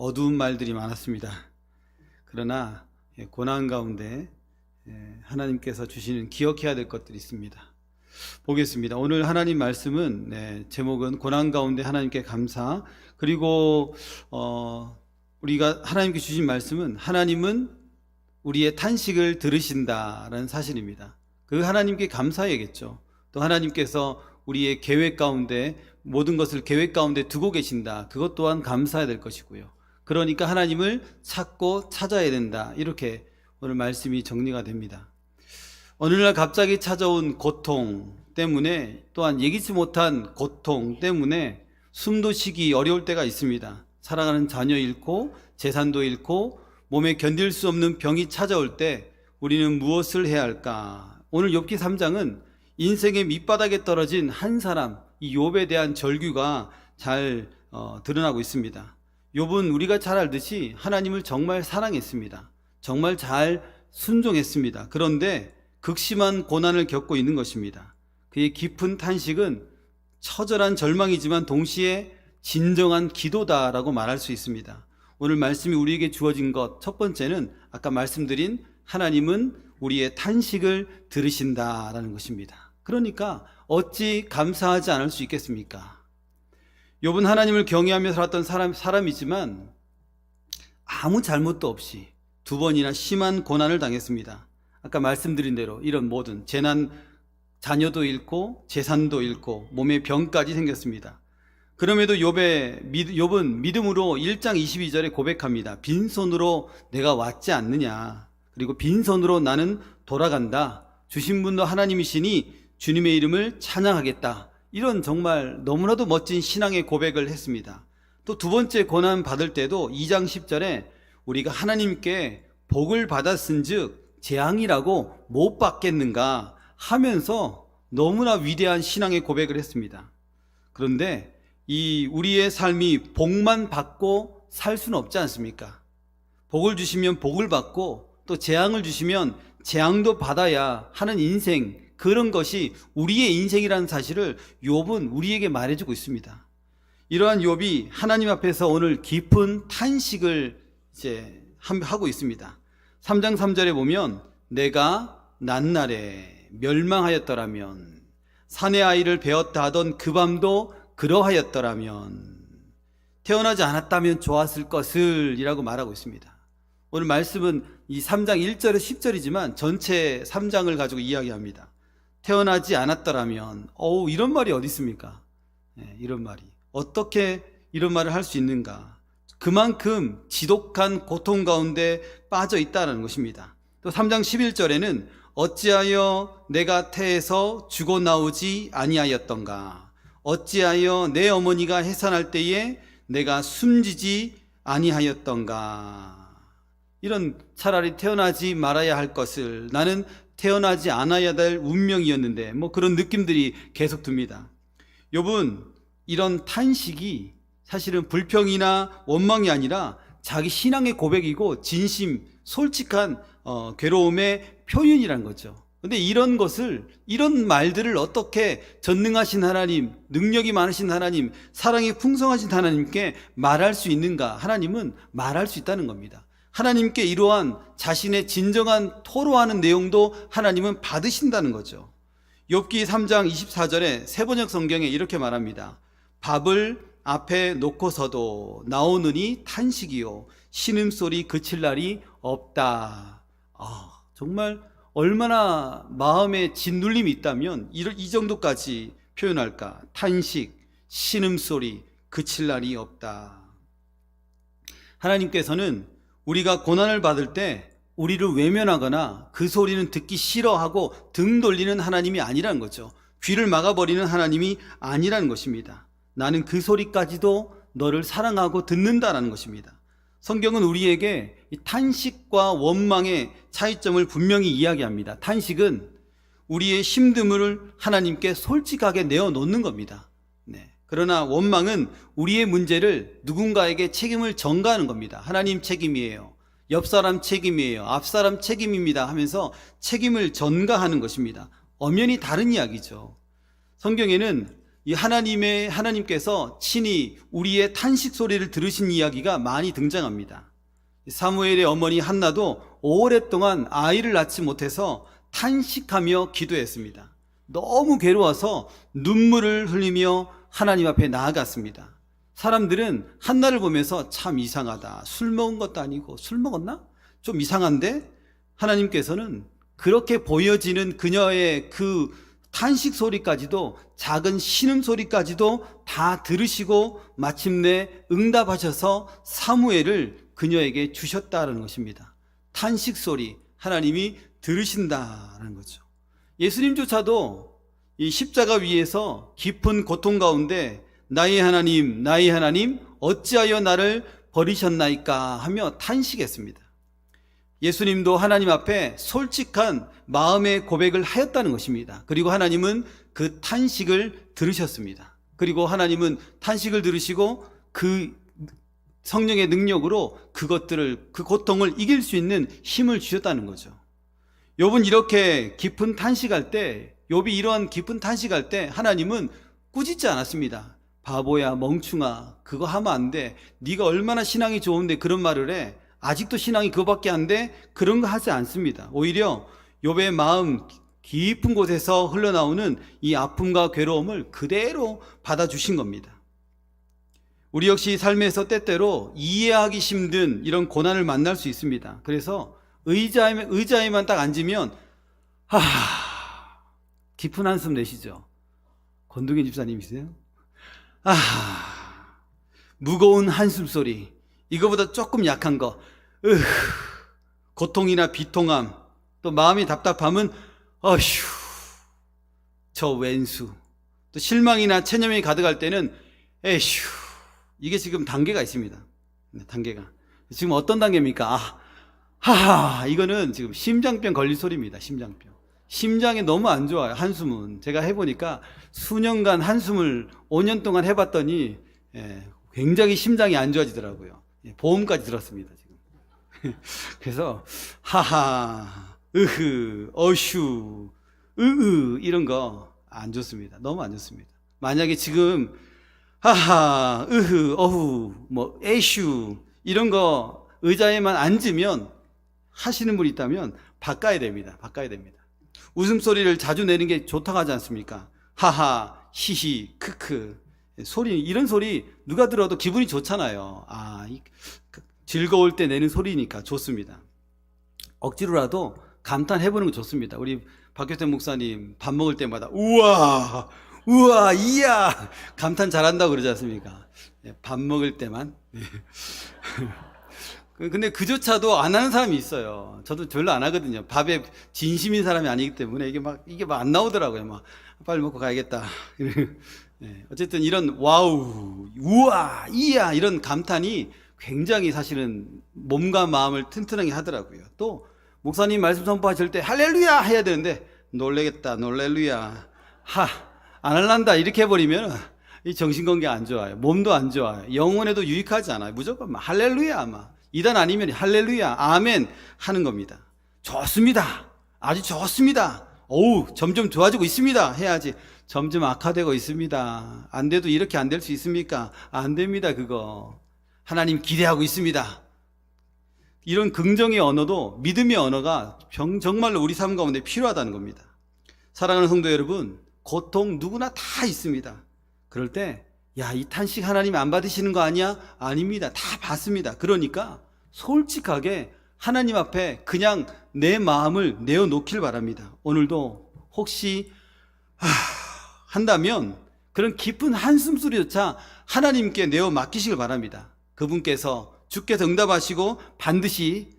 어두운 말들이 많았습니다. 그러나 고난 가운데 하나님께서 주시는 기억해야 될 것들이 있습니다. 보겠습니다. 오늘 하나님 말씀은 제목은 고난 가운데 하나님께 감사. 그리고 우리가 하나님께 주신 말씀은 하나님은 우리의 탄식을 들으신다라는 사실입니다. 그 하나님께 감사해야겠죠. 또 하나님께서 우리의 계획 가운데 모든 것을 계획 가운데 두고 계신다. 그것 또한 감사해야 될 것이고요. 그러니까 하나님을 찾고 찾아야 된다. 이렇게 오늘 말씀이 정리가 됩니다. 어느 날 갑자기 찾아온 고통 때문에, 또한 예기치 못한 고통 때문에 숨도 쉬기 어려울 때가 있습니다. 사랑하는 자녀 잃고 재산도 잃고 몸에 견딜 수 없는 병이 찾아올 때 우리는 무엇을 해야 할까? 오늘 욥기 3장은 인생의 밑바닥에 떨어진 한 사람, 이 욥에 대한 절규가 잘 드러나고 있습니다. 욥은 우리가 잘 알듯이 하나님을 정말 사랑했습니다. 정말 잘 순종했습니다. 그런데 극심한 고난을 겪고 있는 것입니다. 그의 깊은 탄식은 처절한 절망이지만 동시에 진정한 기도다라고 말할 수 있습니다. 오늘 말씀이 우리에게 주어진 것, 첫 번째는 아까 말씀드린 하나님은 우리의 탄식을 들으신다라는 것입니다. 그러니까 어찌 감사하지 않을 수 있겠습니까? 욥은 하나님을 경외하며 살았던 사람이지만 아무 잘못도 없이 두 번이나 심한 고난을 당했습니다. 아까 말씀드린 대로 이런 모든 재난, 자녀도 잃고 재산도 잃고 몸에 병까지 생겼습니다. 그럼에도 욥은 믿음으로 1장 22절에 고백합니다. 빈손으로 내가 왔지 않느냐. 그리고 빈손으로 나는 돌아간다. 주신 분도 하나님이시니 주님의 이름을 찬양하겠다. 이런 정말 너무나도 멋진 신앙의 고백을 했습니다. 또 두 번째 고난 받을 때도 2장 10절에 우리가 하나님께 복을 받았은즉 재앙이라고 못 받겠는가 하면서 너무나 위대한 신앙의 고백을 했습니다. 그런데 이 우리의 삶이 복만 받고 살 수는 없지 않습니까? 복을 주시면 복을 받고 또 재앙을 주시면 재앙도 받아야 하는 인생, 그런 것이 우리의 인생이라는 사실을 욥은 우리에게 말해주고 있습니다. 이러한 욥이 하나님 앞에서 오늘 깊은 탄식을 이제 하고 있습니다. 3장 3절에 보면 내가 난날에 멸망하였더라면 사내 아이를 베었다 하던 그 밤도 그러하였더라면 태어나지 않았다면 좋았을 것을 이라고 말하고 있습니다. 오늘 말씀은 이 3장 1절에 10절이지만 전체 3장을 가지고 이야기합니다. 태어나지 않았더라면 이런 말이 어디 있습니까? 이런 말이 어떻게 이런 말을 할 수 있는가? 그만큼 지독한 고통 가운데 빠져 있다는 것입니다. 또 3장 11절에는 어찌하여 내가 태에서 죽어 나오지 아니하였던가? 어찌하여 내 어머니가 해산할 때에 내가 숨지지 아니하였던가? 이런 차라리 태어나지 말아야 할 것을 나는 태어나지 않아야 될 운명이었는데 그런 느낌들이 계속 듭니다. 욥은 이런 탄식이 사실은 불평이나 원망이 아니라 자기 신앙의 고백이고 진심, 솔직한 괴로움의 표현이란 거죠. 근데 이런 말들을 어떻게 전능하신 하나님, 능력이 많으신 하나님, 사랑이 풍성하신 하나님께 말할 수 있는가? 하나님은 말할 수 있다는 겁니다. 하나님께 이러한 자신의 진정한 토로하는 내용도 하나님은 받으신다는 거죠. 욥기 3장 24절에 세번역 성경에 이렇게 말합니다. 밥을 앞에 놓고서도 나오느니 탄식이요 신음소리 그칠 날이 없다. 정말 얼마나 마음에 짓눌림이 있다면 이 정도까지 표현할까? 탄식, 신음소리 그칠 날이 없다. 하나님께서는 우리가 고난을 받을 때 우리를 외면하거나 그 소리는 듣기 싫어하고 등 돌리는 하나님이 아니라는 거죠. 귀를 막아버리는 하나님이 아니라는 것입니다. 나는 그 소리까지도 너를 사랑하고 듣는다라는 것입니다. 성경은 우리에게 이 탄식과 원망의 차이점을 분명히 이야기합니다. 탄식은 우리의 힘듦을 하나님께 솔직하게 내어놓는 겁니다. 그러나 원망은 우리의 문제를 누군가에게 책임을 전가하는 겁니다. 하나님 책임이에요. 옆 사람 책임이에요. 앞 사람 책임입니다 하면서 책임을 전가하는 것입니다. 엄연히 다른 이야기죠. 성경에는 이 하나님께서 친히 우리의 탄식 소리를 들으신 이야기가 많이 등장합니다. 사무엘의 어머니 한나도 오랫동안 아이를 낳지 못해서 탄식하며 기도했습니다. 너무 괴로워서 눈물을 흘리며 하나님 앞에 나아갔습니다. 사람들은 한나를 보면서 참 이상하다. 술 먹은 것도 아니고 술 먹었나? 좀 이상한데? 하나님께서는 그렇게 보여지는 그녀의 그 탄식 소리까지도, 작은 신음 소리까지도 다 들으시고 마침내 응답하셔서 사무엘을 그녀에게 주셨다는 것입니다. 탄식 소리 하나님이 들으신다는 거죠. 예수님조차도 이 십자가 위에서 깊은 고통 가운데 나의 하나님 어찌하여 나를 버리셨나이까 하며 탄식했습니다. 예수님도 하나님 앞에 솔직한 마음의 고백을 하였다는 것입니다. 그리고 하나님은 그 탄식을 들으셨습니다. 그리고 하나님은 탄식을 들으시고 그 성령의 능력으로 그 고통을 이길 수 있는 힘을 주셨다는 거죠. 욥은 이렇게 깊은 탄식할 때, 욥이 이러한 깊은 탄식할 때 하나님은 꾸짖지 않았습니다. 바보야, 멍충아, 그거 하면 안 돼. 네가 얼마나 신앙이 좋은데 그런 말을 해. 아직도 신앙이 그거밖에 안 돼? 그런 거 하지 않습니다. 오히려 욥의 마음 깊은 곳에서 흘러나오는 이 아픔과 괴로움을 그대로 받아주신 겁니다. 우리 역시 삶에서 때때로 이해하기 힘든 이런 고난을 만날 수 있습니다. 그래서 의자에만 딱 앉으면 깊은 한숨 내시죠. 권동현 집사님이세요? 무거운 한숨 소리, 이거보다 조금 약한 거, 고통이나 비통함, 또 마음이 답답함은 저 왼수, 또 실망이나 체념이 가득할 때는 에휴. 이게 지금 단계가 있습니다. 단계가 지금 어떤 단계입니까? 이거는 지금 심장병 걸릴 소리입니다. 심장병. 심장이 너무 안 좋아요. 한숨은 제가 해보니까 수년간 한숨을 5년 동안 해봤더니 굉장히 심장이 안 좋아지더라고요. 보험까지 들었습니다. 지금. 그래서 어휴, 이런 거 안 좋습니다. 너무 안 좋습니다. 만약에 지금 어후, 에슈 이런 거 의자에만 앉으면 하시는 분이 있다면 바꿔야 됩니다. 웃음소리를 자주 내는 게 좋다고 하지 않습니까? 히히, 크크. 이런 소리 누가 들어도 기분이 좋잖아요. 즐거울 때 내는 소리니까 좋습니다. 억지로라도 감탄해보는 거 좋습니다. 우리 박효태 목사님 밥 먹을 때마다 우와, 이야 감탄 잘한다고 그러지 않습니까? 밥 먹을 때만. 근데 그조차도 안 하는 사람이 있어요. 저도 별로 안 하거든요. 밥에 진심인 사람이 아니기 때문에 이게 막 안 나오더라고요. 빨리 먹고 가야겠다. 어쨌든 이런 와우, 우와, 이야 이런 감탄이 굉장히 사실은 몸과 마음을 튼튼하게 하더라고요. 또 목사님 말씀 선포하실 때 할렐루야 해야 되는데 놀래겠다, 놀렐루야, 안 할란다 이렇게 해버리면 이 정신건강 안 좋아요. 몸도 안 좋아요. 영혼에도 유익하지 않아요. 무조건 할렐루야, 이단 아니면 할렐루야, 아멘 하는 겁니다. 좋습니다. 아주 좋습니다. 점점 좋아지고 있습니다 해야지. 점점 악화되고 있습니다. 안 돼도 이렇게 안 될 수 있습니까? 안 됩니다. 그거 하나님 기대하고 있습니다. 이런 긍정의 언어도 믿음의 언어가 정말로 우리 삶 가운데 필요하다는 겁니다. 사랑하는 성도 여러분, 고통 누구나 다 있습니다. 그럴 때 이 탄식 하나님 안 받으시는 거 아니야? 아닙니다. 다 받습니다. 그러니까 솔직하게 하나님 앞에 그냥 내 마음을 내어놓길 바랍니다. 오늘도 혹시 한다면 그런 깊은 한숨소리조차 하나님께 내어 맡기시길 바랍니다. 그분께서 주께서 응답하시고 반드시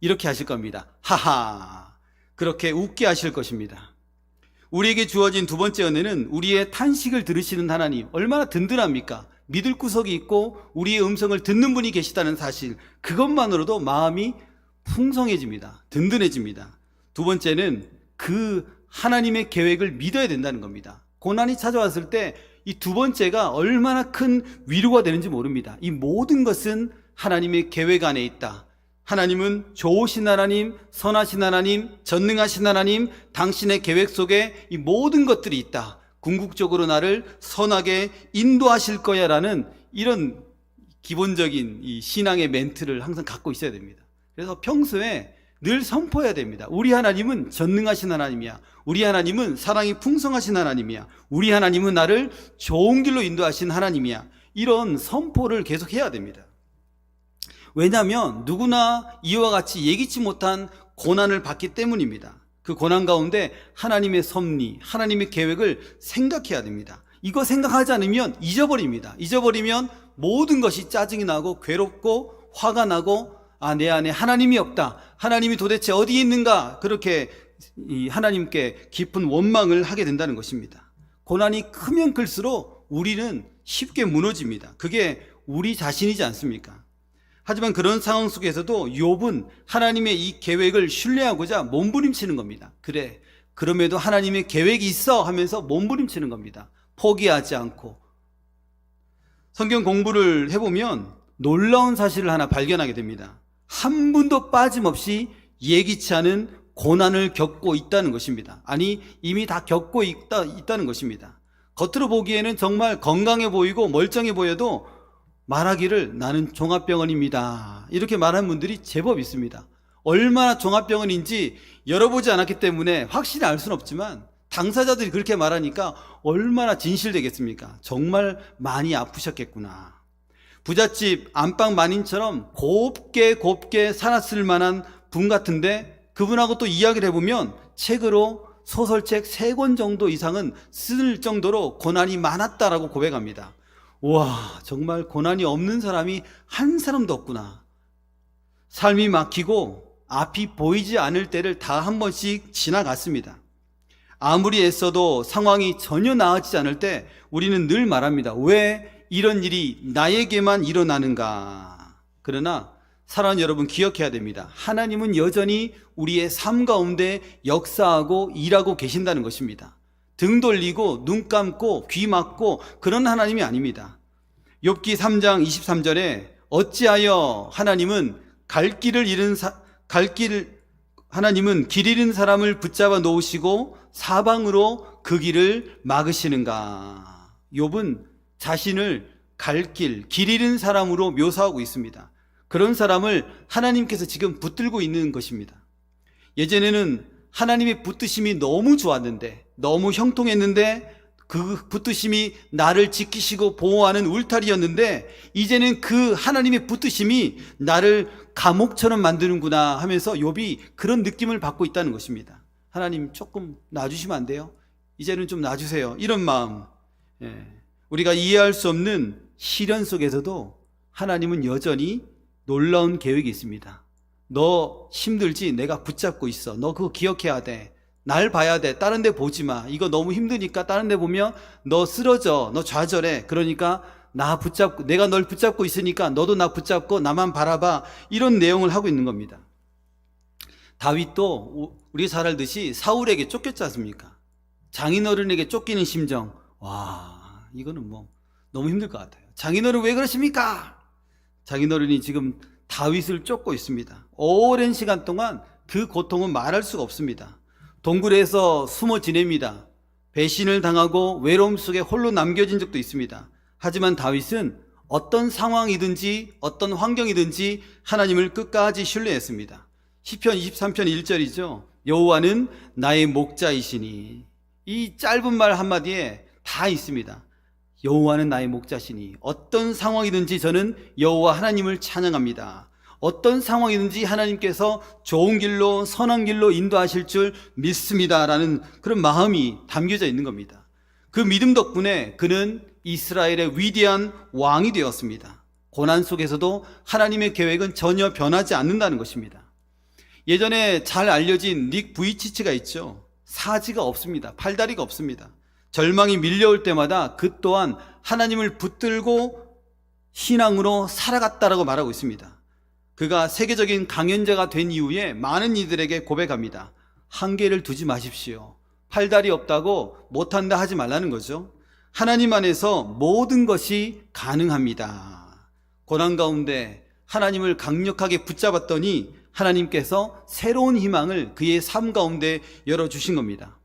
이렇게 하실 겁니다. 그렇게 웃게 하실 것입니다. 우리에게 주어진 두 번째 은혜는 우리의 탄식을 들으시는 하나님, 얼마나 든든합니까? 믿을 구석이 있고 우리의 음성을 듣는 분이 계시다는 사실, 그것만으로도 마음이 풍성해집니다. 든든해집니다. 두 번째는 그 하나님의 계획을 믿어야 된다는 겁니다. 고난이 찾아왔을 때 이 두 번째가 얼마나 큰 위로가 되는지 모릅니다. 이 모든 것은 하나님의 계획 안에 있다. 하나님은 좋으신 하나님, 선하신 하나님, 전능하신 하나님, 당신의 계획 속에 이 모든 것들이 있다. 궁극적으로 나를 선하게 인도하실 거야 라는 이런 기본적인 이 신앙의 멘트를 항상 갖고 있어야 됩니다. 그래서 평소에 늘 선포해야 됩니다. 우리 하나님은 전능하신 하나님이야. 우리 하나님은 사랑이 풍성하신 하나님이야. 우리 하나님은 나를 좋은 길로 인도하신 하나님이야. 이런 선포를 계속 해야 됩니다. 왜냐하면 누구나 이와 같이 예기치 못한 고난을 받기 때문입니다. 그 고난 가운데 하나님의 섭리, 하나님의 계획을 생각해야 됩니다. 이거 생각하지 않으면 잊어버립니다. 잊어버리면 모든 것이 짜증이 나고 괴롭고 화가 나고 내 안에 하나님이 없다. 하나님이 도대체 어디 있는가? 그렇게 하나님께 깊은 원망을 하게 된다는 것입니다. 고난이 크면 클수록 우리는 쉽게 무너집니다. 그게 우리 자신이지 않습니까? 하지만 그런 상황 속에서도 욥은 하나님의 이 계획을 신뢰하고자 몸부림치는 겁니다. 그래, 그럼에도 하나님의 계획이 있어 하면서 몸부림치는 겁니다. 포기하지 않고. 성경 공부를 해보면 놀라운 사실을 하나 발견하게 됩니다. 한 분도 빠짐없이 예기치 않은 고난을 겪고 있다는 것입니다. 아니, 이미 다 겪고 있다는 것입니다. 겉으로 보기에는 정말 건강해 보이고 멀쩡해 보여도 말하기를 나는 종합병원입니다. 이렇게 말하는 분들이 제법 있습니다. 얼마나 종합병원인지 열어보지 않았기 때문에 확실히 알 수는 없지만 당사자들이 그렇게 말하니까 얼마나 진실되겠습니까? 정말 많이 아프셨겠구나. 부잣집 안방 마님처럼 곱게 살았을 만한 분 같은데 그분하고 또 이야기를 해보면 책으로 소설책 3권 정도 이상은 쓸 정도로 고난이 많았다라고 고백합니다. 와, 정말 고난이 없는 사람이 한 사람도 없구나. 삶이 막히고 앞이 보이지 않을 때를 다 한 번씩 지나갔습니다. 아무리 애써도 상황이 전혀 나아지지 않을 때 우리는 늘 말합니다. 왜 이런 일이 나에게만 일어나는가? 그러나 사랑하는 여러분, 기억해야 됩니다. 하나님은 여전히 우리의 삶 가운데 역사하고 일하고 계신다는 것입니다. 등 돌리고 눈 감고 귀 막고 그런 하나님이 아닙니다. 욥기 3장 23절에 어찌하여 하나님은 하나님은 길 잃은 사람을 붙잡아 놓으시고 사방으로 그 길을 막으시는가? 욥은 자신을 길 잃은 사람으로 묘사하고 있습니다. 그런 사람을 하나님께서 지금 붙들고 있는 것입니다. 예전에는 하나님의 붙드심이 너무 좋았는데, 너무 형통했는데, 그 붙드심이 나를 지키시고 보호하는 울타리였는데, 이제는 그 하나님의 붙드심이 나를 감옥처럼 만드는구나 하면서 욥이 그런 느낌을 받고 있다는 것입니다. 하나님 조금 놔주시면 안 돼요? 이제는 좀 놔주세요. 이런 마음. 우리가 이해할 수 없는 시련 속에서도 하나님은 여전히 놀라운 계획이 있습니다. 너 힘들지? 내가 붙잡고 있어. 너 그거 기억해야 돼. 날 봐야 돼. 다른 데 보지 마. 이거 너무 힘드니까 다른 데 보면 너 쓰러져. 너 좌절해. 그러니까 내가 널 붙잡고 있으니까 너도 나 붙잡고 나만 바라봐. 이런 내용을 하고 있는 겁니다. 다윗도 우리 잘 알듯이 사울에게 쫓겼지 않습니까? 장인어른에게 쫓기는 심정. 와, 이거는 너무 힘들 것 같아요. 장인어른 왜 그러십니까? 장인어른이 지금 다윗을 쫓고 있습니다. 오랜 시간 동안 그 고통은 말할 수가 없습니다. 동굴에서 숨어 지냅니다. 배신을 당하고 외로움 속에 홀로 남겨진 적도 있습니다. 하지만 다윗은 어떤 상황이든지 어떤 환경이든지 하나님을 끝까지 신뢰했습니다. 시편 23편 1절이죠. 여호와는 나의 목자이시니. 이 짧은 말 한마디에 다 있습니다. 여호와는 나의 목자시니. 어떤 상황이든지 저는 여호와 하나님을 찬양합니다. 어떤 상황이든지 하나님께서 좋은 길로 선한 길로 인도하실 줄 믿습니다라는 그런 마음이 담겨져 있는 겁니다. 그 믿음 덕분에 그는 이스라엘의 위대한 왕이 되었습니다. 고난 속에서도 하나님의 계획은 전혀 변하지 않는다는 것입니다. 예전에 잘 알려진 닉 부이치치가 있죠. 사지가 없습니다. 팔다리가 없습니다. 절망이 밀려올 때마다 그 또한 하나님을 붙들고 신앙으로 살아갔다라고 말하고 있습니다. 그가 세계적인 강연자가 된 이후에 많은 이들에게 고백합니다. 한계를 두지 마십시오. 팔다리 없다고 못한다 하지 말라는 거죠. 하나님 안에서 모든 것이 가능합니다. 고난 가운데 하나님을 강력하게 붙잡았더니 하나님께서 새로운 희망을 그의 삶 가운데 열어주신 겁니다.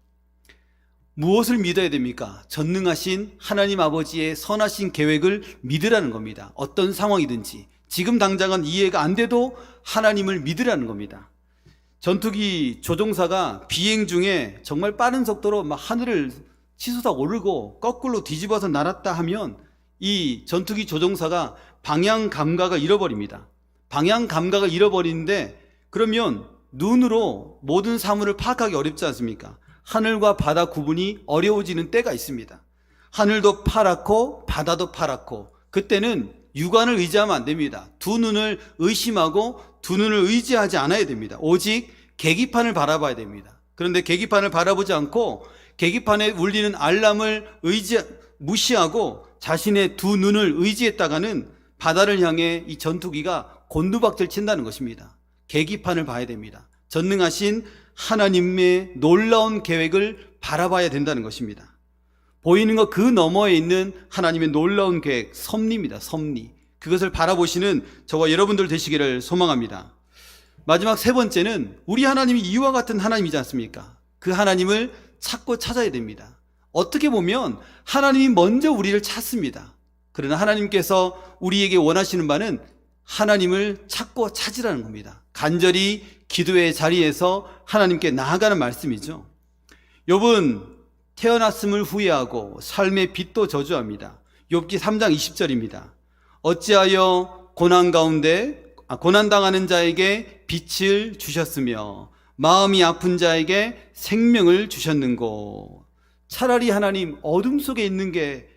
무엇을 믿어야 됩니까? 전능하신 하나님 아버지의 선하신 계획을 믿으라는 겁니다. 어떤 상황이든지 지금 당장은 이해가 안 돼도 하나님을 믿으라는 겁니다. 전투기 조종사가 비행 중에 정말 빠른 속도로 막 하늘을 치솟아 오르고 거꾸로 뒤집어서 날았다 하면 이 전투기 조종사가 방향 감각을 잃어버립니다. 방향 감각을 잃어버리는데 그러면 눈으로 모든 사물을 파악하기 어렵지 않습니까? 하늘과 바다 구분이 어려워지는 때가 있습니다. 하늘도 파랗고 바다도 파랗고 그때는 육안을 의지하면 안 됩니다. 두 눈을 의심하고 두 눈을 의지하지 않아야 됩니다. 오직 계기판을 바라봐야 됩니다. 그런데 계기판을 바라보지 않고 계기판에 울리는 알람을 무시하고 자신의 두 눈을 의지했다가는 바다를 향해 이 전투기가 곤두박질 친다는 것입니다. 계기판을 봐야 됩니다. 전능하신 하나님의 놀라운 계획을 바라봐야 된다는 것입니다. 보이는 것 그 너머에 있는 하나님의 놀라운 계획, 섭리입니다. 섭리. 그것을 바라보시는 저와 여러분들 되시기를 소망합니다. 마지막 세 번째는 우리 하나님이 이와 같은 하나님이지 않습니까? 그 하나님을 찾고 찾아야 됩니다. 어떻게 보면 하나님이 먼저 우리를 찾습니다. 그러나 하나님께서 우리에게 원하시는 바는 하나님을 찾고 찾으라는 겁니다. 간절히 기도의 자리에서 하나님께 나아가는 말씀이죠. 욥은 태어났음을 후회하고 삶의 빛도 저주합니다. 욥기 3장 20절입니다. 어찌하여 고난당하는 자에게 빛을 주셨으며 마음이 아픈 자에게 생명을 주셨는고. 차라리 하나님 어둠 속에 있는 게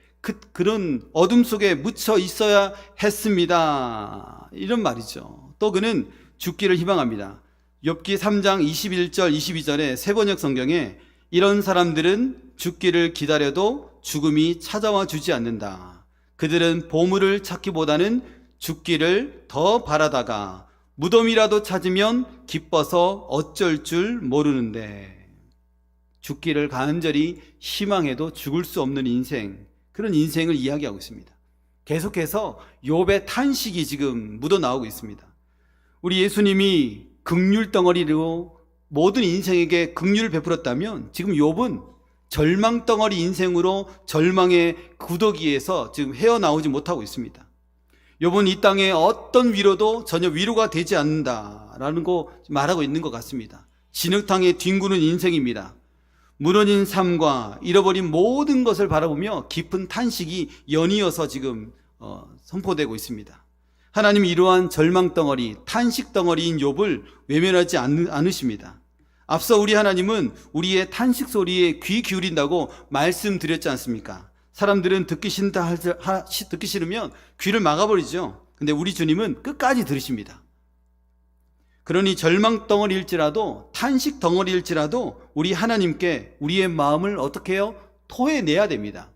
그런 어둠 속에 묻혀 있어야 했습니다. 이런 말이죠. 또 그는 죽기를 희망합니다. 욥기 3장 21절 22절에 새번역 성경에 이런 사람들은 죽기를 기다려도 죽음이 찾아와 주지 않는다. 그들은 보물을 찾기보다는 죽기를 더 바라다가 무덤이라도 찾으면 기뻐서 어쩔 줄 모르는데. 죽기를 간절히 희망해도 죽을 수 없는 인생, 그런 인생을 이야기하고 있습니다. 계속해서 욥의 탄식이 지금 묻어나오고 있습니다. 우리 예수님이 긍휼 덩어리로 모든 인생에게 긍휼을 베풀었다면 지금 욥은 절망 덩어리 인생으로 절망의 구더기에서 지금 헤어나오지 못하고 있습니다. 욥은 이 땅에 어떤 위로도 전혀 위로가 되지 않는다라는 거 말하고 있는 것 같습니다. 진흙탕에 뒹구는 인생입니다. 무너진 삶과 잃어버린 모든 것을 바라보며 깊은 탄식이 연이어서 지금 선포되고 있습니다. 하나님이 이러한 절망 덩어리, 탄식 덩어리인 욥을 외면하지 않으십니다. 앞서 우리 하나님은 우리의 탄식 소리에 귀 기울인다고 말씀드렸지 않습니까? 사람들은 듣기 싫으면 귀를 막아버리죠. 근데 우리 주님은 끝까지 들으십니다. 그러니 절망 덩어리일지라도 탄식 덩어리일지라도 우리 하나님께 우리의 마음을 어떻게 해요? 토해내야 됩니다.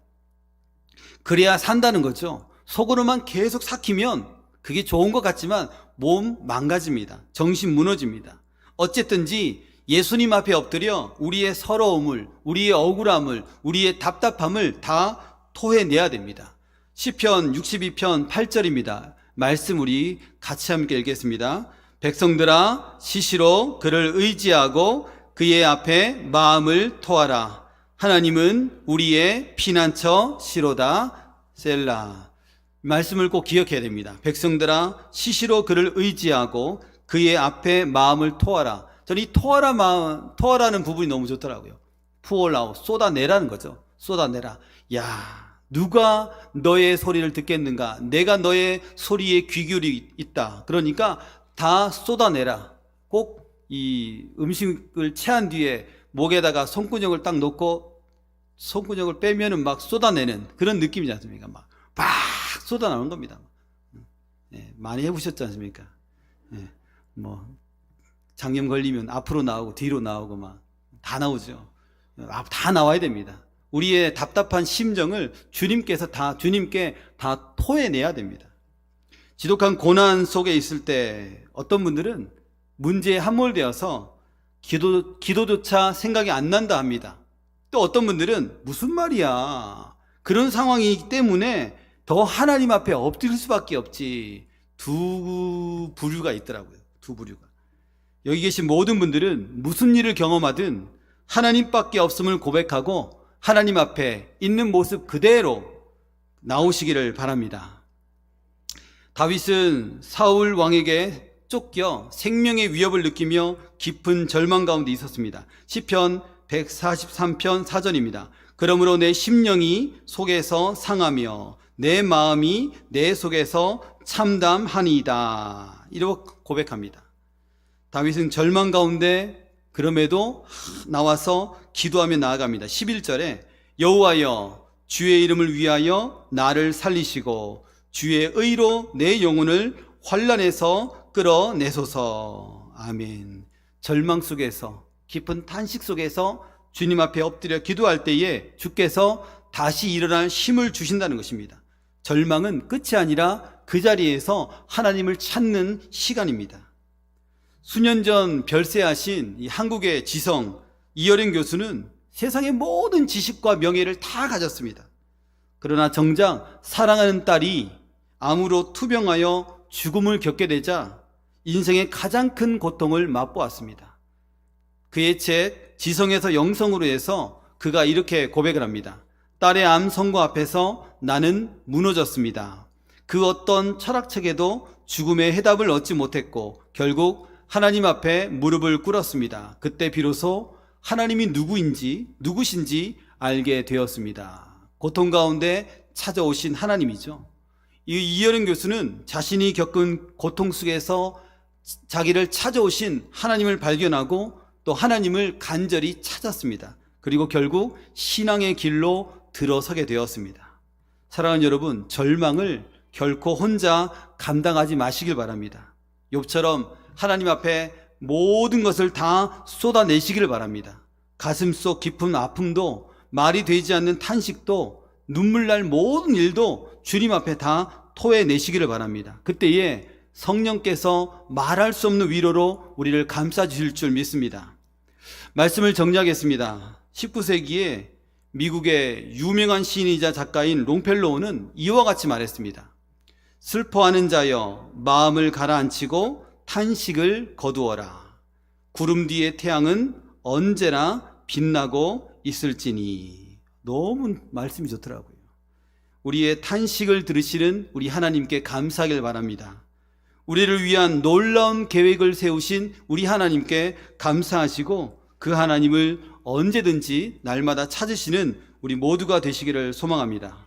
그래야 산다는 거죠. 속으로만 계속 삭히면 그게 좋은 것 같지만 몸 망가집니다. 정신 무너집니다. 어쨌든지 예수님 앞에 엎드려 우리의 서러움을, 우리의 억울함을, 우리의 답답함을 다 토해내야 됩니다. 시편 62편 8절입니다. 말씀 우리 같이 함께 읽겠습니다. 백성들아 시시로 그를 의지하고 그의 앞에 마음을 토하라. 하나님은 우리의 피난처 시로다. 셀라. 말씀을 꼭 기억해야 됩니다. 백성들아 시시로 그를 의지하고 그의 앞에 마음을 토하라. 저는 이 토하라는 부분이 너무 좋더라고요. pull 쏟아내라는 거죠. 쏟아내라. 야, 누가 너의 소리를 듣겠는가? 내가 너의 소리에 귀 기울이 있다. 그러니까 다 쏟아내라. 꼭 이 음식을 체한 뒤에 목에다가 손구녕을 딱 놓고 손구녕을 빼면은 막 쏟아내는 그런 느낌이지 않습니까? 막 쏟아나오는 겁니다. 많이 해보셨지 않습니까? 장염 걸리면 앞으로 나오고 뒤로 나오고 막 다 나오죠. 다 나와야 됩니다. 우리의 답답한 심정을 주님께 다 토해내야 됩니다. 지독한 고난 속에 있을 때 어떤 분들은 문제에 함몰되어서 기도조차 생각이 안 난다 합니다. 또 어떤 분들은 무슨 말이야, 그런 상황이기 때문에 더 하나님 앞에 엎드릴 수밖에 없지. 두 부류가 있더라고요. 두 부류가. 여기 계신 모든 분들은 무슨 일을 경험하든 하나님밖에 없음을 고백하고 하나님 앞에 있는 모습 그대로 나오시기를 바랍니다. 다윗은 사울 왕에게 쫓겨 생명의 위협을 느끼며 깊은 절망 가운데 있었습니다. 시편 143편 4절입니다. 그러므로 내 심령이 속에서 상하며 내 마음이 내 속에서 참담하니이다. 이렇게 고백합니다. 다윗은 절망 가운데 그럼에도 나와서 기도하며 나아갑니다. 11절에 여호와여 주의 이름을 위하여 나를 살리시고 주의 의로 내 영혼을 환난에서 끌어내소서. 아멘. 절망 속에서 깊은 탄식 속에서 주님 앞에 엎드려 기도할 때에 주께서 다시 일어날 힘을 주신다는 것입니다. 절망은 끝이 아니라 그 자리에서 하나님을 찾는 시간입니다. 수년 전 별세하신 이 한국의 지성 이어령 교수는 세상의 모든 지식과 명예를 다 가졌습니다. 그러나 정작 사랑하는 딸이 암으로 투병하여 죽음을 겪게 되자 인생의 가장 큰 고통을 맛보았습니다. 그의 책 지성에서 영성으로 해서 그가 이렇게 고백을 합니다. 딸의 암 선고 앞에서 나는 무너졌습니다. 그 어떤 철학책에도 죽음의 해답을 얻지 못했고 결국 하나님 앞에 무릎을 꿇었습니다. 그때 비로소 하나님이 누구신지 알게 되었습니다. 고통 가운데 찾아오신 하나님이죠. 이어령 교수는 자신이 겪은 고통 속에서 자기를 찾아오신 하나님을 발견하고 또 하나님을 간절히 찾았습니다. 그리고 결국 신앙의 길로 들어서게 되었습니다. 사랑하는 여러분, 절망을 결코 혼자 감당하지 마시길 바랍니다. 욥처럼 하나님 앞에 모든 것을 다 쏟아내시기를 바랍니다. 가슴속 깊은 아픔도 말이 되지 않는 탄식도 눈물 날 모든 일도 주님 앞에 다 토해내시기를 바랍니다. 그때에 성령께서 말할 수 없는 위로로 우리를 감싸 주실 줄 믿습니다. 말씀을 정리하겠습니다. 19세기에 미국의 유명한 시인이자 작가인 롱펠로우는 이와 같이 말했습니다. 슬퍼하는 자여 마음을 가라앉히고 탄식을 거두어라. 구름 뒤의 태양은 언제나 빛나고 있을지니. 너무 말씀이 좋더라고요. 우리의 탄식을 들으시는 우리 하나님께 감사하길 바랍니다. 우리를 위한 놀라운 계획을 세우신 우리 하나님께 감사하시고 그 하나님을 언제든지 날마다 찾으시는 우리 모두가 되시기를 소망합니다.